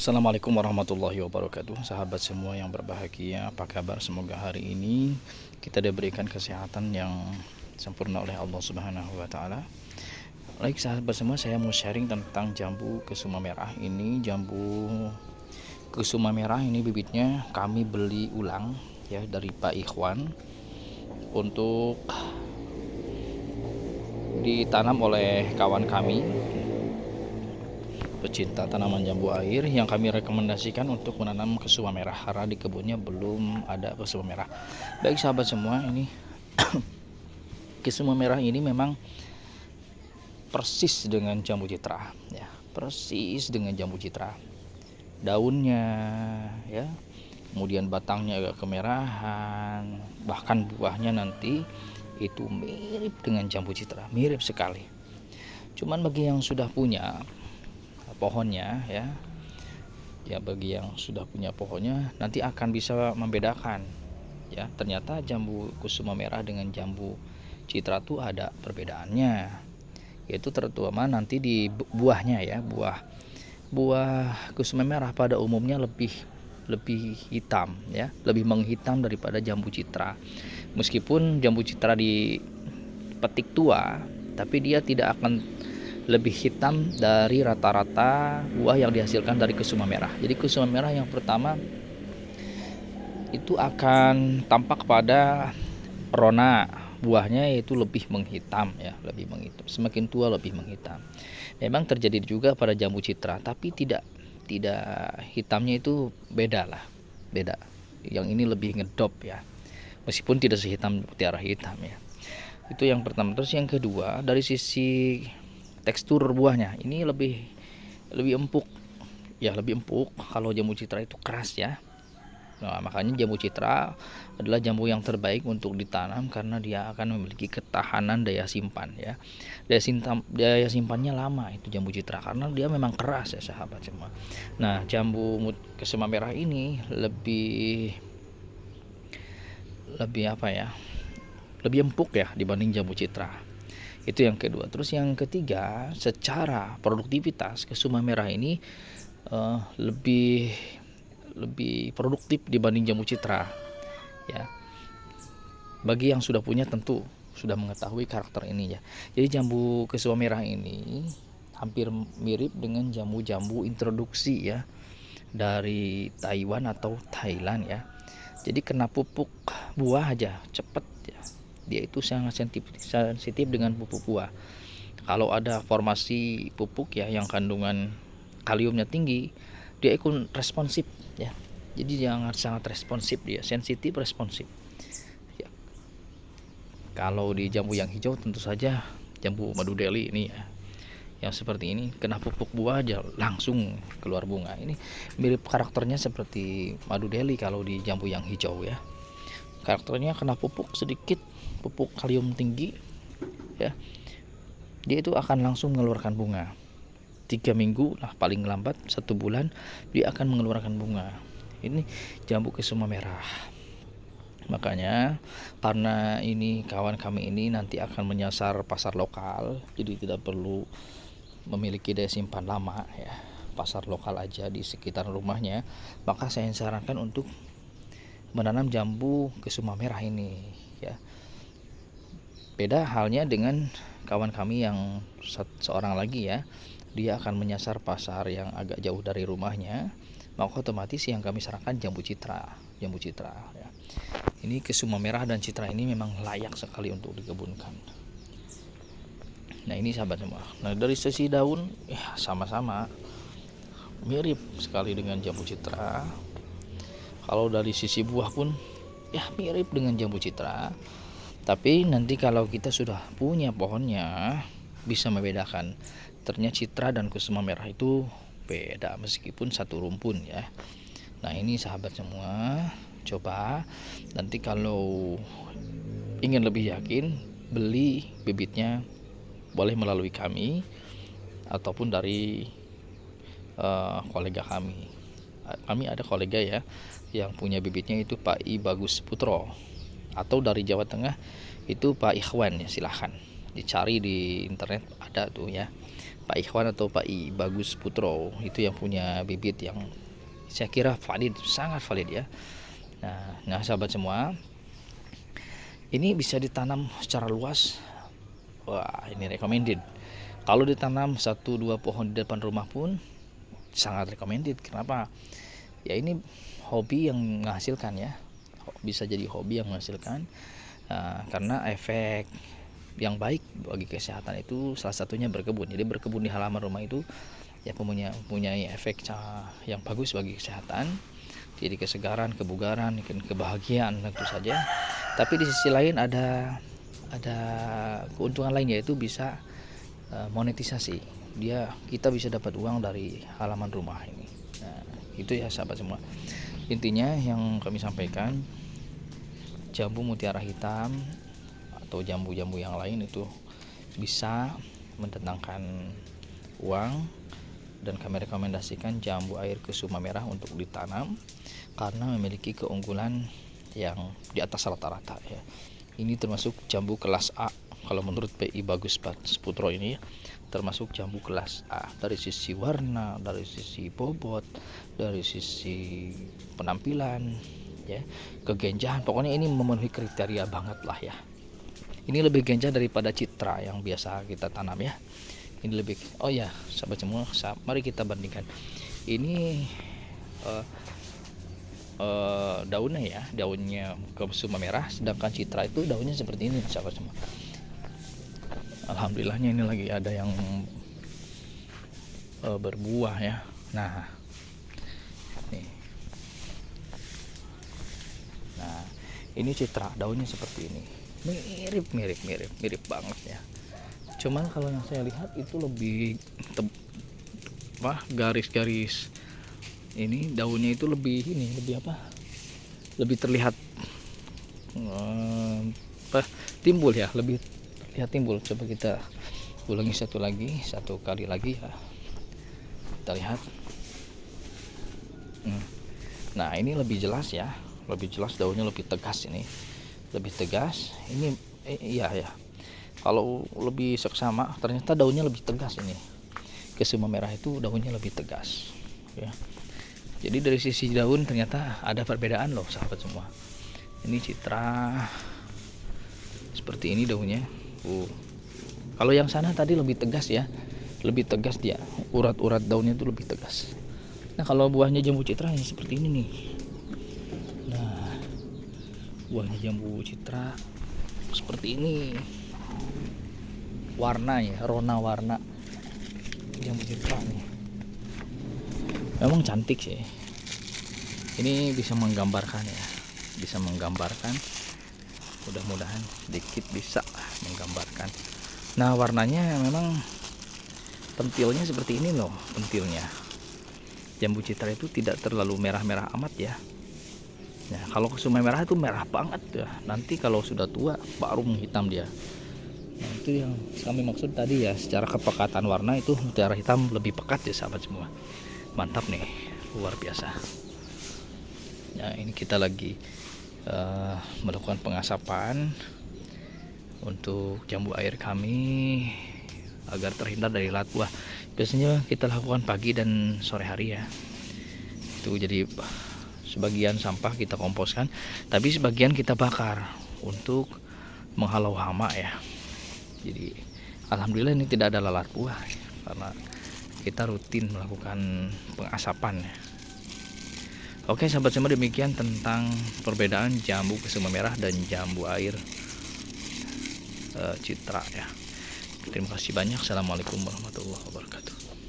Assalamualaikum warahmatullahi wabarakatuh. Sahabat semua yang berbahagia, apa kabar? Semoga hari ini kita diberikan kesehatan yang sempurna oleh Allah Subhanahu wa taala. Baik sahabat semua, saya mau sharing tentang jambu kusuma merah ini. Jambu kusuma merah ini bibitnya kami beli ulang ya dari Pak Ikhwan untuk ditanam oleh kawan kami pecinta tanaman jambu air yang kami rekomendasikan untuk menanam kusuma merah karena di kebunnya belum ada kusuma merah. Baik sahabat semua, ini kusuma merah ini memang persis dengan jambu citra ya, persis dengan jambu citra. Daunnya ya, kemudian batangnya agak kemerahan, bahkan buahnya nanti itu mirip dengan jambu citra, mirip sekali. Cuman bagi yang sudah punya pohonnya ya bagi yang sudah punya pohonnya nanti akan bisa membedakan ya, ternyata jambu kusuma merah dengan jambu citra tuh ada perbedaannya, yaitu terutama nanti di buahnya ya. Buah kusuma merah pada umumnya lebih hitam ya, lebih menghitam daripada jambu citra. Meskipun jambu citra dipetik tua, tapi dia tidak akan lebih hitam dari rata-rata buah yang dihasilkan dari kusuma merah. Jadi kusuma merah yang pertama itu akan tampak pada rona buahnya, yaitu lebih menghitam ya, lebih menghitam. Semakin tua lebih menghitam. Memang terjadi juga pada jambu citra, tapi tidak hitamnya itu beda. Yang ini lebih ngedop ya, meskipun tidak sehitam mutiara hitam ya. Itu yang pertama. Terus yang kedua, dari sisi tekstur buahnya ini lebih empuk ya, lebih empuk. Kalau jambu citra itu keras ya. Nah, makanya jambu citra adalah jambu yang terbaik untuk ditanam karena dia akan memiliki ketahanan daya simpan ya. Daya simpannya lama itu jambu citra karena dia memang keras ya sahabat semua. Nah, jambu kusuma merah ini lebih apa ya? Lebih empuk ya dibanding jambu citra. Itu yang kedua. Terus yang ketiga, secara produktivitas kusuma merah ini lebih produktif dibanding jambu citra ya. Bagi yang sudah punya tentu sudah mengetahui karakter ini ya. Jadi jambu kusuma merah ini hampir mirip dengan jambu-jambu introduksi ya dari Taiwan atau Thailand ya. Jadi kena pupuk buah aja cepet ya, dia itu sangat sensitif dengan pupuk buah. Kalau ada formasi pupuk ya yang kandungan kaliumnya tinggi, dia ikut responsif ya. Jadi sangat responsif, dia sensitif responsif ya. Kalau di jambu yang hijau tentu saja jambu madu Delhi ini ya, yang seperti ini kena pupuk buah aja langsung keluar bunga. Ini mirip karakternya seperti madu Delhi kalau di jambu yang hijau ya. Karakternya kena pupuk sedikit, pupuk kalium tinggi ya, dia itu akan langsung mengeluarkan bunga. 3 minggu lah paling lambat, 1 bulan dia akan mengeluarkan bunga. Ini jambu kusuma merah. Makanya karena ini kawan kami ini nanti akan menyasar pasar lokal, jadi tidak perlu memiliki daya simpan lama ya, pasar lokal aja di sekitar rumahnya, maka saya sarankan untuk menanam jambu kusuma merah ini ya. Beda halnya dengan kawan kami yang seorang lagi ya, dia akan menyasar pasar yang agak jauh dari rumahnya, maka otomatis yang kami sarankan jambu citra ya. Ini kusuma merah dan citra ini memang layak sekali untuk dikebunkan. Nah, ini sahabat semua. Nah, dari sisi daun ya sama-sama mirip sekali dengan jambu citra. Kalau dari sisi buah pun ya mirip dengan jambu citra. Tapi nanti kalau kita sudah punya pohonnya bisa membedakan. Ternyata citra dan kusuma merah itu beda meskipun satu rumpun ya. Nah, ini sahabat semua, coba nanti kalau ingin lebih yakin beli bibitnya boleh melalui kami ataupun dari kolega kami. Kami ada kolega ya yang punya bibitnya itu Pak I Bagus Putro, atau dari Jawa Tengah itu Pak Ikhwan ya, silahkan dicari di internet ada tuh ya. Pak Ikhwan atau Pak I Bagus Putro, itu yang punya bibit yang saya kira valid, sangat valid ya. Nah sahabat semua, ini bisa ditanam secara luas. Wah, ini recommended. Kalau ditanam 1-2 pohon di depan rumah pun sangat recommended. Kenapa? Ya ini hobi yang menghasilkan ya, bisa jadi hobi yang menghasilkan, karena efek yang baik bagi kesehatan itu salah satunya berkebun. Jadi berkebun di halaman rumah itu ya mempunyai efek yang bagus bagi kesehatan. Jadi kesegaran, kebugaran, kebahagiaan tentu saja. Tapi di sisi lain ada keuntungan lain, yaitu bisa monetisasi. Kita bisa dapat uang dari halaman rumah ini. Nah, itu ya sahabat semua. Intinya yang kami sampaikan, jambu mutiara hitam atau jambu-jambu yang lain itu bisa mendatangkan uang, dan kami rekomendasikan jambu air kesuma merah untuk ditanam karena memiliki keunggulan yang di atas rata-rata ya. Ini termasuk jambu kelas A kalau menurut PI Bagus Putro ini, termasuk jambu kelas A dari sisi warna, dari sisi bobot, dari sisi penampilan ya, kegenjahan. Pokoknya ini memenuhi kriteria banget lah ya. Ini lebih genjah daripada citra yang biasa kita tanam ya. Ini lebih, oh ya sahabat semua, mari kita bandingkan. Ini daunnya kesuma merah, sedangkan citra itu daunnya seperti ini sahabat semua. Alhamdulillahnya ini lagi ada yang berbuah ya. Nah nih, nah ini citra, daunnya seperti ini, mirip banget ya. Cuman kalau yang saya lihat itu lebih garis-garis ini, daunnya itu lebih lebih terlihat timbul ya, lebih terlihat timbul. Coba kita ulangi satu kali lagi ya, kita lihat. Nah ini lebih jelas ya, lebih jelas, daunnya lebih tegas, ini lebih tegas. Ini iya ya, kalau lebih seksama ternyata daunnya lebih tegas. Ini kesuma merah itu daunnya lebih tegas ya. Jadi dari sisi daun ternyata ada perbedaan loh sahabat semua. Ini citra seperti ini daunnya. Kalau yang sana tadi lebih tegas ya, lebih tegas dia, urat-urat daunnya itu lebih tegas. Nah kalau buahnya jambu citra yang seperti ini nih. Nah buahnya jambu citra seperti ini, warnanya, warna jambu citra nih memang cantik sih. Ini bisa menggambarkan ya, bisa menggambarkan, mudah-mudahan sedikit bisa menggambarkan. Nah warnanya memang pentilnya seperti ini loh, pentilnya jambu citra itu tidak terlalu merah-merah amat ya. Nah kalau kesuma merah itu merah banget ya, nanti kalau sudah tua baru menghitam dia. Nah itu yang kami maksud tadi ya, secara kepekatan warna itu mutiara hitam lebih pekat ya sahabat semua. Mantap nih, luar biasa. Nah ini kita lagi melakukan pengasapan untuk jambu air kami agar terhindar dari lalat buah. Biasanya kita lakukan pagi dan sore hari ya. Itu jadi sebagian sampah kita komposkan, tapi sebagian kita bakar untuk menghalau hama ya. Jadi alhamdulillah ini tidak ada lalat buah karena kita rutin melakukan pengasapan. Oke sahabat semua, demikian tentang perbedaan jambu kesuma merah dan jambu air citra ya. Terima kasih banyak. Assalamualaikum warahmatullahi wabarakatuh.